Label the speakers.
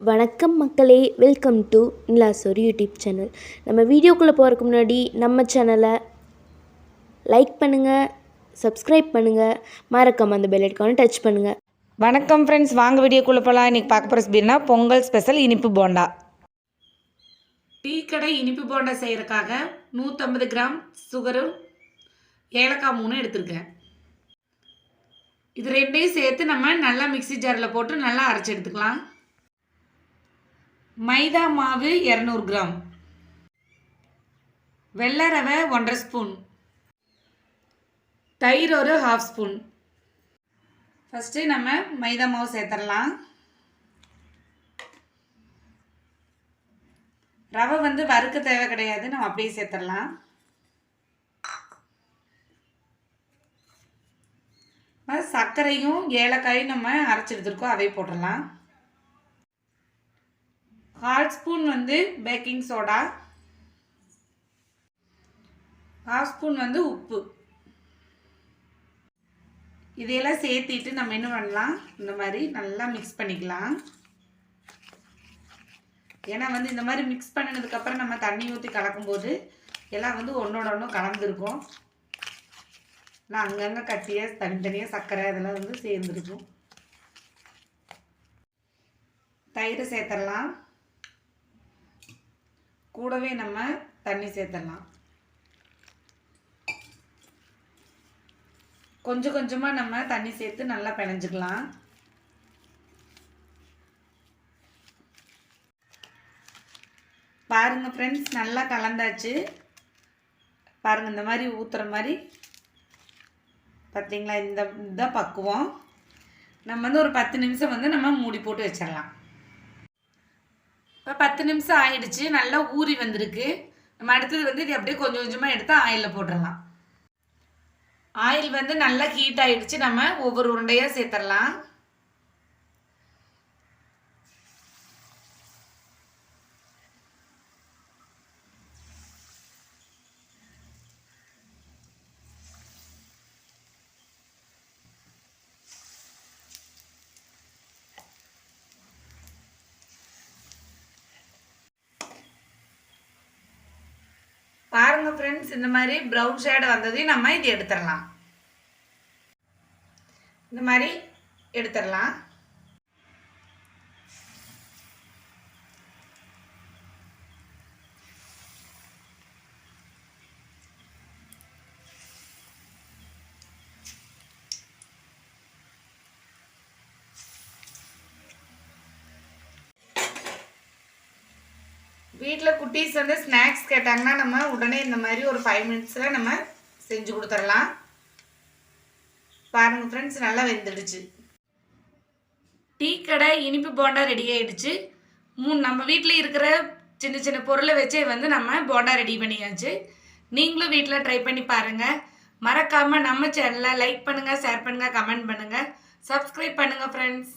Speaker 1: வணக்கம் மக்களே, welcome to நிலாசோரி YouTube channel. நம்ம வீடியோக்குள்ளே போகிறதுக்கு முன்னாடி நம்ம சேனலை லைக் பண்ணுங்கள், சப்ஸ்கிரைப் பண்ணுங்கள், மறக்காம அந்த பெல் ஐக்கானை டச் பண்ணுங்கள்.
Speaker 2: வணக்கம் ஃப்ரெண்ட்ஸ், வாங்க வீடியோக்குள்ளே போகலாம். இன்றைக்கி பார்க்க போகிற ரெசிபினா பொங்கல் ஸ்பெஷல் இனிப்பு போண்டா. டீ கடை இனிப்பு போண்டா செய்கிறதுக்காக 150 கிராம் சுகரும் ஏலக்காய் 3 எடுத்துருக்கேன். இது ரெண்டையும் சேர்த்து நம்ம நல்லா மிக்சி ஜாரில் போட்டு நல்லா அரைச்சி எடுத்துக்கலாம். மைதா மாவு 200 கிராம், வெள்ளை ரவை 1.5 ஸ்பூன், தயிர் ஒரு 1/2 ஸ்பூன். ஃபஸ்ட்டு நம்ம மைதா மாவு சேர்த்துடலாம். ரவை வறுக்க தேவை கிடையாது, நம்ம அப்படியே சேர்த்துடலாம். சர்க்கரையும் ஏலக்காயும் நம்ம அரைச்சி எடுத்துருக்கோம், அதை போட்டுடலாம். 1/2 ஸ்பூன் பேக்கிங் சோடா, 1/2 ஸ்பூன் உப்பு. இதையெல்லாம் சேர்த்திட்டு நம்ம என்ன பண்ணலாம், இந்த மாதிரி நல்லா மிக்ஸ் பண்ணிக்கலாம். ஏன்னா இந்த மாதிரி மிக்ஸ் பண்ணினதுக்கப்புறம் நம்ம தண்ணி ஊற்றி கலக்கும்போது எல்லாம் ஒன்றோட ஒன்று கலந்துருக்கும். நான் அங்கங்கே கட்டியாக தனித்தனியாக சர்க்கரை அதெல்லாம் சேர்ந்துருக்கும். தயிர் சேர்த்துடலாம், கூடவே நம்ம தண்ணி சேர்த்துடலாம். கொஞ்சம் கொஞ்சமாக நம்ம தண்ணி சேர்த்து நல்லா பிணைஞ்சிக்கலாம். பாருங்கள் ஃப்ரெண்ட்ஸ், நல்லா கலந்தாச்சு. பாருங்கள், இந்த மாதிரி ஊற்றுற மாதிரி பார்த்தீங்களா, இந்த பக்குவம். நம்ம ஒரு 10 நிமிஷம் நம்ம மூடி போட்டு வச்சிடலாம். இப்போ 10 நிமிஷம் ஆயிடுச்சு, நல்லா ஊறி வந்திருக்கு. நம்ம அடுத்தது இது அப்படியே கொஞ்சம் கொஞ்சமாக எடுத்து ஆயிலில் போட்டுடலாம். ஆயில் நல்லா ஹீட் ஆகிடுச்சு, நம்ம ஒவ்வொரு உருண்டையாக சேர்த்துடலாம். பாருங்க ஃப்ரெண்ட்ஸ், இந்த மாதிரி ப்ரௌன் ஷேடு வந்ததையும் நம்ம இது எடுத்துடலாம். இந்த மாதிரி எடுத்துடலாம். வீட்டில் குட்டீஸ் ஸ்நாக்ஸ் கேட்டாங்கன்னா நம்ம உடனே இந்த மாதிரி ஒரு 5 மினிட்ஸில் நம்ம செஞ்சு கொடுத்துடலாம். பாருங்கள் ஃப்ரெண்ட்ஸ், நல்லா வெந்துடுச்சு. டீ கடை இனிப்பு போண்டா ரெடி ஆகிடுச்சு. நம்ம வீட்டில் இருக்கிற சின்ன சின்ன பொருளை வச்சே நம்ம போண்டா ரெடி பண்ணியாச்சு. நீங்களும் வீட்டில் ட்ரை பண்ணி பாருங்கள். மறக்காமல் நம்ம சேனலை லைக் பண்ணுங்கள், ஷேர் பண்ணுங்கள், கமெண்ட் பண்ணுங்கள், சப்ஸ்கிரைப் பண்ணுங்கள் ஃப்ரெண்ட்ஸ்.